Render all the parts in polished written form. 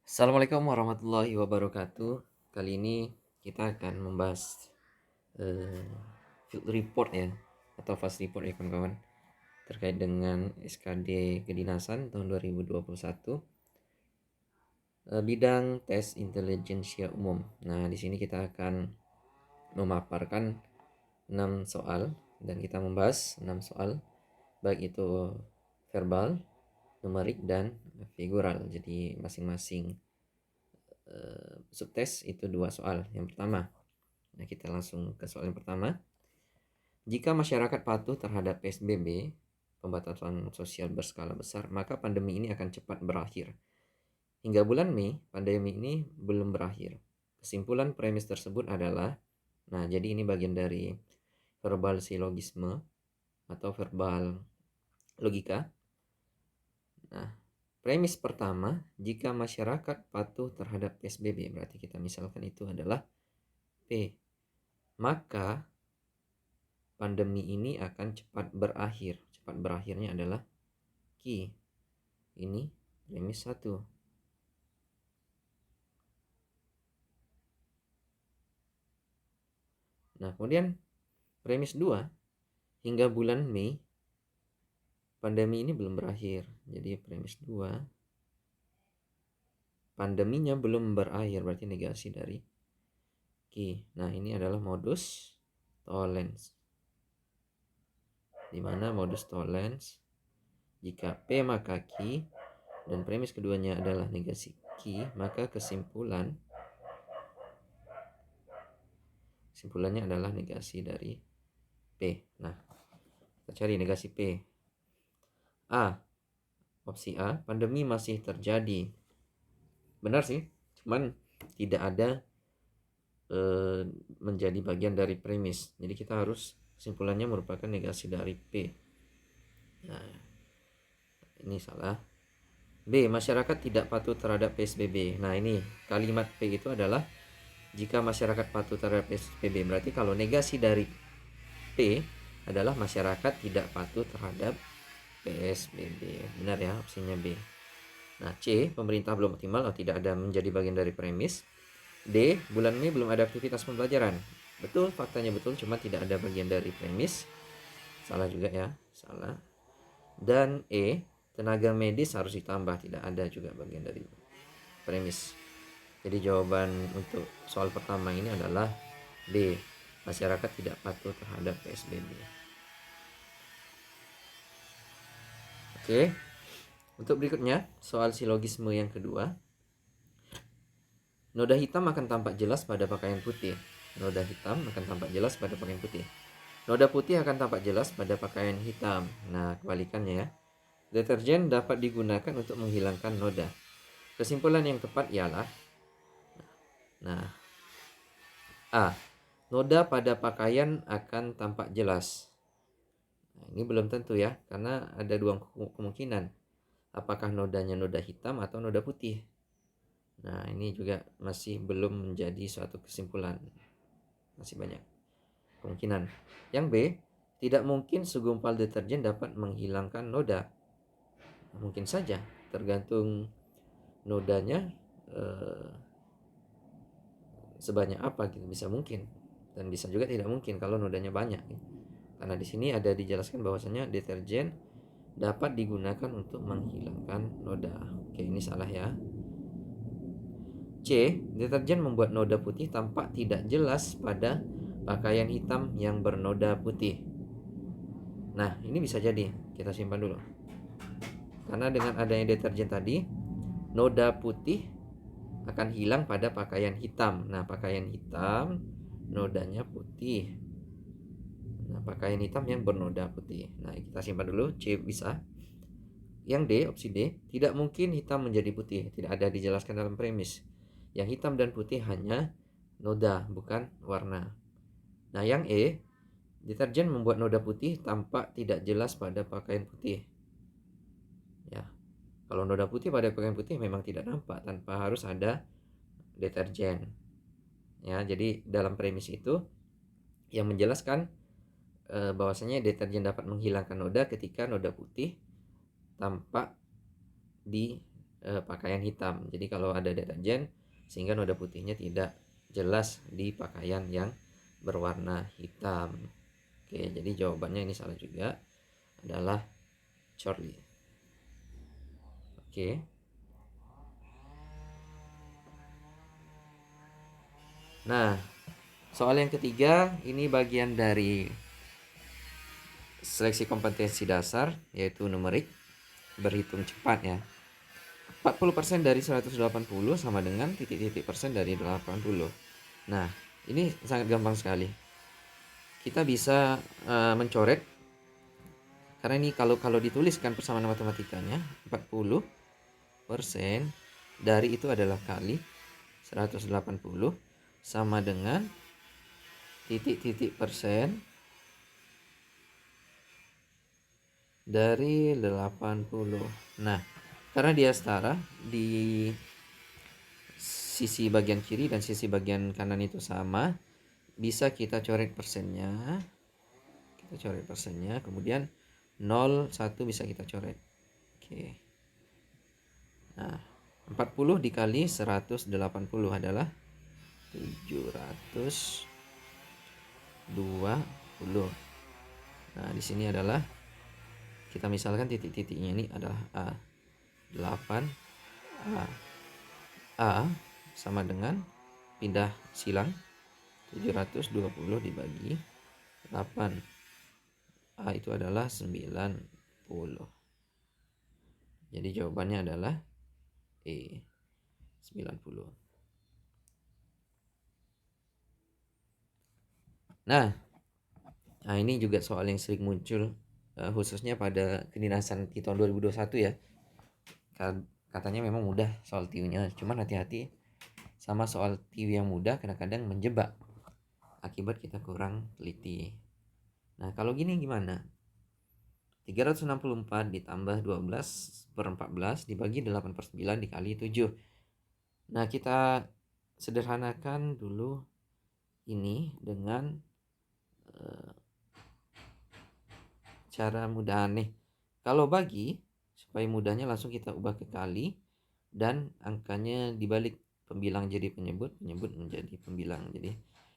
Assalamualaikum warahmatullahi wabarakatuh. Kali ini kita akan membahas field report ya, atau fast report ya kawan-kawan, terkait dengan SKD Kedinasan tahun 2021, bidang tes intelijensia umum. Nah, di sini kita akan memaparkan 6 soal dan kita membahas 6 soal, baik itu verbal, numerik, dan figural. Jadi masing-masing subtes itu 2 soal. Yang pertama, nah kita langsung ke soal yang pertama. Jika masyarakat patuh terhadap PSBB, pembatasan sosial berskala besar, maka pandemi ini akan cepat berakhir. Hingga bulan Mei, pandemi ini belum berakhir. Kesimpulan premis tersebut adalah, nah jadi ini bagian dari verbal silogisme atau verbal logika. Nah, premis pertama, jika masyarakat patuh terhadap PSBB, berarti kita misalkan itu adalah P, maka pandemi ini akan cepat berakhir. Cepat berakhirnya adalah Q. Ini premis 1. Nah, kemudian premis 2, hingga bulan Mei pandemi ini belum berakhir. Jadi premis 2, pandeminya belum berakhir, berarti negasi dari Q. Nah, ini adalah modus tollens. Di mana modus tollens, jika P maka Q, dan premis keduanya adalah negasi Q, maka kesimpulannya adalah negasi dari P. Nah, kita cari negasi P. A, opsi A, pandemi masih terjadi. Benar sih, cuman tidak ada menjadi bagian dari premis. Jadi kita harus kesimpulannya merupakan negasi dari P. Nah, ini salah. B, masyarakat tidak patuh terhadap PSBB. Nah, ini kalimat P itu adalah jika masyarakat patuh terhadap PSBB. Berarti kalau negasi dari P adalah masyarakat tidak patuh terhadap PSBB. Benar ya, opsinya B. Nah, C, pemerintah belum optimal atau tidak ada menjadi bagian dari premis. D, bulan Mei belum ada aktivitas pembelajaran. Betul, faktanya betul, cuma tidak ada bagian dari premis. Salah juga ya, salah. Dan E, tenaga medis harus ditambah, tidak ada juga bagian dari premis. Jadi jawaban untuk soal pertama ini adalah D, masyarakat tidak patuh terhadap PSBB. Oke, untuk berikutnya soal silogisme yang kedua. Noda hitam akan tampak jelas pada pakaian putih. Noda hitam akan tampak jelas pada pakaian putih. Noda putih akan tampak jelas pada pakaian hitam. Nah, kebalikannya ya. Deterjen dapat digunakan untuk menghilangkan noda. Kesimpulan yang tepat ialah, nah, A, noda pada pakaian akan tampak jelas. Nah, ini belum tentu ya, karena ada dua kemungkinan. Apakah nodanya noda hitam atau noda putih? Nah, ini juga masih belum menjadi suatu kesimpulan. Masih banyak kemungkinan. Yang B, tidak mungkin segumpal deterjen dapat menghilangkan noda. Mungkin saja, tergantung nodanya sebanyak apa gitu, bisa mungkin dan bisa juga tidak mungkin kalau nodanya banyak gitu. Karena di sini ada dijelaskan bahwasanya deterjen dapat digunakan untuk menghilangkan noda. Oke, ini salah ya. C, deterjen membuat noda putih tampak tidak jelas pada pakaian hitam yang bernoda putih. Nah, ini bisa jadi, kita simpan dulu. Karena dengan adanya deterjen tadi, noda putih akan hilang pada pakaian hitam. Nah, pakaian hitam nodanya putih. Nah, pakaian hitam yang bernoda putih. Nah, kita simpan dulu, C bisa. Yang D, opsi D, tidak mungkin hitam menjadi putih. Tidak ada dijelaskan dalam premis. Yang hitam dan putih hanya noda, bukan warna. Nah, yang E, deterjen membuat noda putih tampak tidak jelas pada pakaian putih. Ya, kalau noda putih pada pakaian putih memang tidak nampak tanpa harus ada deterjen. Ya, jadi dalam premis itu yang menjelaskan bahwasanya deterjen dapat menghilangkan noda ketika noda putih tampak di pakaian hitam. Jadi kalau ada deterjen sehingga noda putihnya tidak jelas di pakaian yang berwarna hitam. Oke, jadi jawabannya ini salah juga, adalah Charlie. Oke. Nah, soal yang ketiga ini bagian dari seleksi kompetensi dasar, yaitu numerik, berhitung cepat ya. 40% dari 180 sama dengan titik-titik persen dari 80. Nah, ini sangat gampang sekali. Kita bisa mencoret, karena ini kalau dituliskan persamaan matematikanya, 40% dari itu adalah kali 180 sama dengan titik-titik persen dari 80. Nah, karena dia setara di sisi bagian kiri dan sisi bagian kanan itu sama, bisa kita coret persennya. Kita coret persennya, kemudian 0, 1 bisa kita coret. Oke. Nah, 40 dikali 180 adalah 720. Nah, di sini adalah kita misalkan titik-titiknya ini adalah A. 8 A sama dengan pindah silang 720 dibagi 8. A itu adalah 90. Jadi jawabannya adalah E, 90. Nah, ini juga soal yang sering muncul khususnya pada kedinasan di tahun 2021 ya. Katanya memang mudah soal TIU-nya, cuman hati-hati sama soal TIU yang mudah kadang-kadang menjebak akibat kita kurang teliti. Nah, kalau gini gimana? 364 ditambah 12/14 dibagi 8/9 dikali 7. Nah, kita sederhanakan dulu ini dengan cara mudahan nih. Kalau bagi, supaya mudahnya langsung kita ubah ke kali dan angkanya dibalik, pembilang jadi penyebut, penyebut menjadi pembilang. Jadi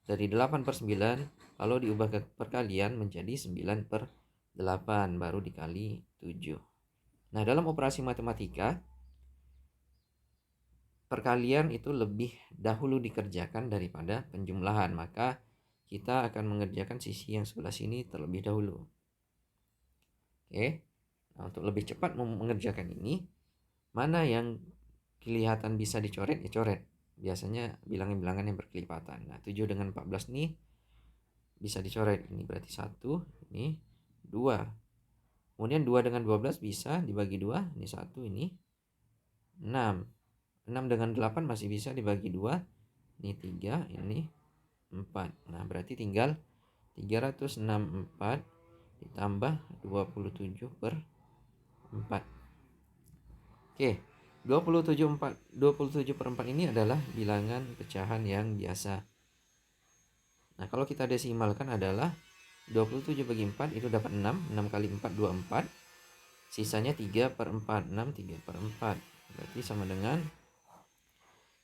dari 8/9 kalau diubah ke perkalian menjadi 9/8 baru dikali 7. Nah, dalam operasi matematika perkalian itu lebih dahulu dikerjakan daripada penjumlahan, maka kita akan mengerjakan sisi yang sebelah sini terlebih dahulu. Oke. Nah, untuk lebih cepat mengerjakan ini, mana yang kelihatan bisa dicoret, ya coret. Biasanya bilangan-bilangan yang berkelipatan. Nah, 7 dengan 14 ini bisa dicoret. Ini berarti 1, ini 2. Kemudian 2 dengan 12 bisa dibagi 2, ini 1, ini 6. 6 dengan 8 masih bisa dibagi 2, ini 3, ini 4. Nah, berarti tinggal 364 ditambah 27/4. Oke, 27/4 ini adalah bilangan pecahan yang biasa. Nah, kalau kita desimalkan adalah 27 bagi 4 itu dapat 6. 6 kali 4, 24. Sisanya 3/4. 6, 3/4. Berarti sama dengan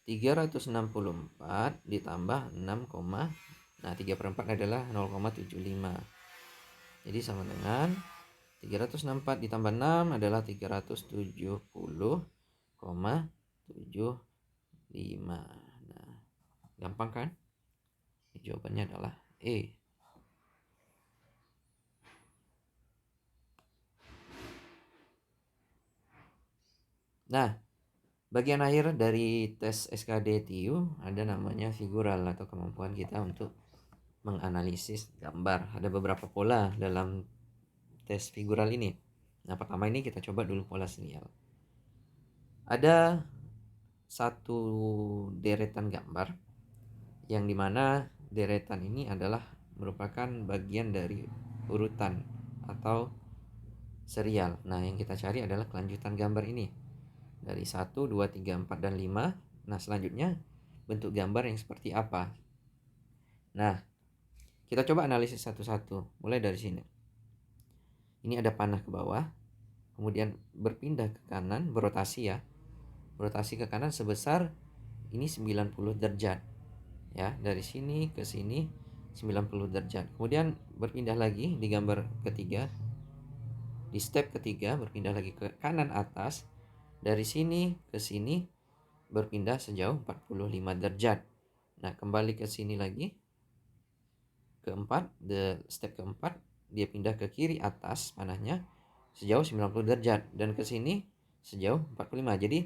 364 ditambah 6, nah 3/4 adalah 0,75. Jadi sama dengan 364 ditambah 6 adalah 370,75. Nah, gampang kan? Jawabannya adalah E. Nah, bagian akhir dari tes SKD TIU ada namanya figural atau kemampuan kita untuk menganalisis gambar. Ada beberapa pola dalam tes figural ini. Nah, pertama ini kita coba dulu pola serial. Ada satu deretan gambar yang dimana deretan ini adalah merupakan bagian dari urutan atau serial. Nah, yang kita cari adalah kelanjutan gambar ini. Dari 1, 2, 3, 4, dan 5. Nah, selanjutnya bentuk gambar yang seperti apa? Nah, kita coba analisis satu-satu. Mulai dari sini. Ini ada panah ke bawah, kemudian berpindah ke kanan, berotasi ya. rotasi ke kanan sebesar ini 90 derajat. Ya, dari sini ke sini 90 derajat. Kemudian berpindah lagi di gambar ketiga. Di step ketiga berpindah lagi ke kanan atas. Dari sini ke sini berpindah sejauh 45 derajat. Nah, kembali ke sini lagi. Step keempat dia pindah ke kiri atas panahnya sejauh 90 derajat dan ke sini sejauh 45. Jadi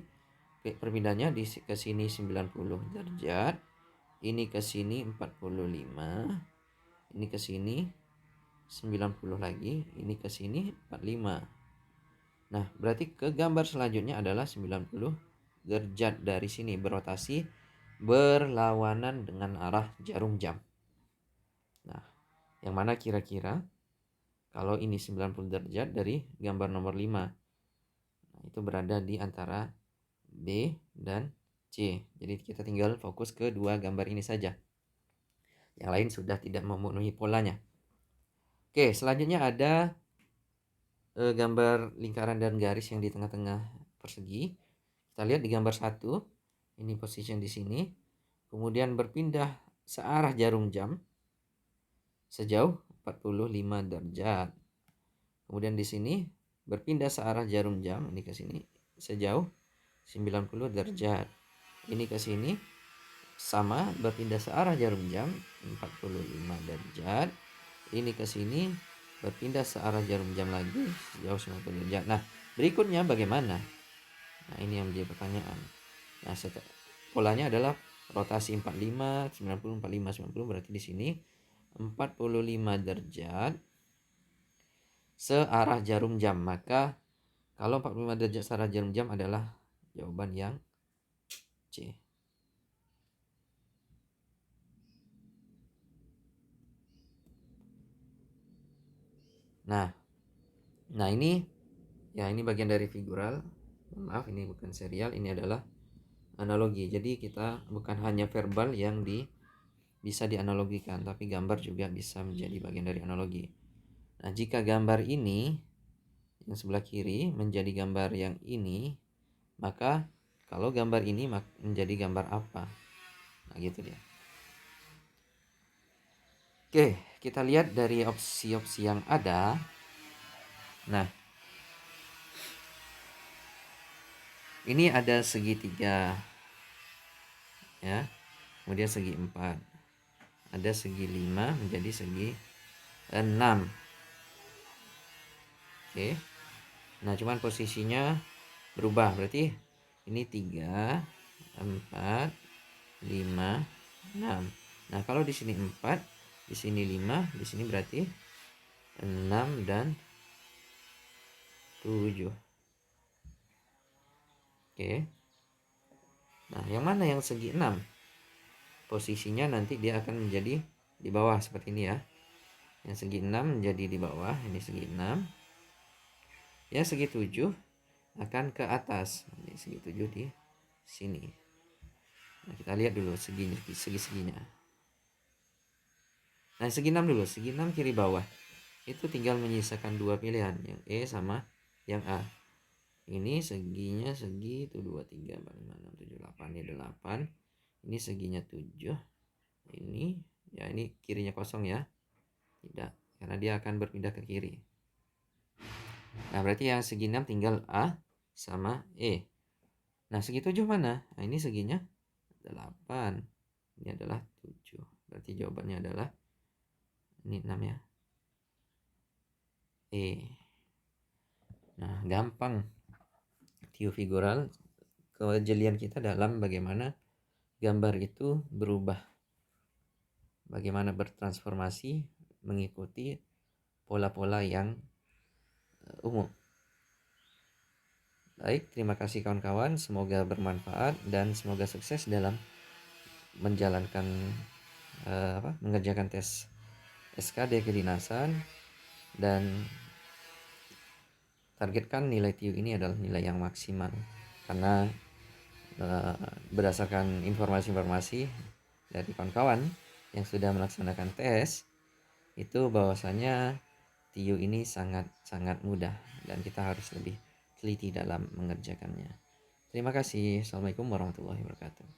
perpindahannya ke sini 90 derajat, ini ke sini 45, ini ke sini 90 lagi, ini ke sini 45. Nah, berarti ke gambar selanjutnya adalah 90 derajat dari sini berotasi berlawanan dengan arah jarum jam. Nah, yang mana kira-kira kalau ini 90 derajat dari gambar nomor 5. Nah, itu berada di antara B dan C. Jadi kita tinggal fokus ke dua gambar ini saja. Yang lain sudah tidak memenuhi polanya. Oke, selanjutnya ada gambar lingkaran dan garis yang di tengah-tengah persegi. Kita lihat di gambar 1. Ini position di sini. Kemudian berpindah searah jarum jam sejauh 45 derajat. Kemudian di sini berpindah searah jarum jam ini ke sini sejauh 90 derajat. Ini ke sini sama berpindah searah jarum jam 45 derajat. Ini ke sini berpindah searah jarum jam lagi sejauh 90 derajat. Nah, berikutnya bagaimana? Nah, ini yang menjadi pertanyaan. Nah, polanya adalah rotasi 45, 90, 45, 90 berarti di sini 45 derajat searah jarum jam. Maka kalau 45 derajat searah jarum jam adalah jawaban yang C. Nah, ini bagian dari figural. Maaf, ini bukan serial, ini adalah analogi. Jadi kita bukan hanya verbal yang bisa dianalogikan, tapi gambar juga bisa menjadi bagian dari analogi. Nah, jika gambar ini yang sebelah kiri menjadi gambar yang ini, maka kalau gambar ini menjadi gambar apa? Nah, gitu dia. Oke, kita lihat dari opsi-opsi yang ada. Nah, ini ada segitiga. Ya. Kemudian segi 4. Ada segi 5 menjadi segi 6. Oke. Nah, cuman posisinya berubah. Berarti ini 3, 4, 5, 6. Nah, kalau di sini 4, di sini 5, di sini berarti 6 dan 7. Oke. Nah, yang mana yang segi 6? Posisinya nanti dia akan menjadi di bawah seperti ini ya. Yang segi 6 menjadi di bawah, ini segi 6. Yang segi 7 akan ke atas. Ini segi 7 di sini. Nah, kita lihat dulu segi-seginya. Nah, segi 6 dulu, segi 6 kiri bawah. Itu tinggal menyisakan dua pilihan, yang E sama yang A. Ini seginya segi itu 2, 3, 4, 5, 6, 7, 8. Ini 8. Ini seginya 7. Ini ya, ini kirinya kosong ya. Tidak, karena dia akan berpindah ke kiri. Nah, berarti yang segi 6 tinggal A sama E. Nah, segi 7 mana? Nah, ini seginya 8. Ini adalah 7. Berarti jawabannya adalah ini 6 ya. E. Nah, gampang. View figural, kejelian kita dalam bagaimana gambar itu berubah. Bagaimana bertransformasi mengikuti pola-pola yang umum. Baik, terima kasih kawan-kawan. Semoga bermanfaat dan semoga sukses dalam menjalankan mengerjakan tes SKD kedinasan, dan targetkan nilai TIU ini adalah nilai yang maksimal, karena berdasarkan informasi-informasi dari kawan-kawan yang sudah melaksanakan tes itu bahwasanya TIU ini sangat-sangat mudah dan kita harus lebih teliti dalam mengerjakannya. Terima kasih. Assalamualaikum warahmatullahi wabarakatuh.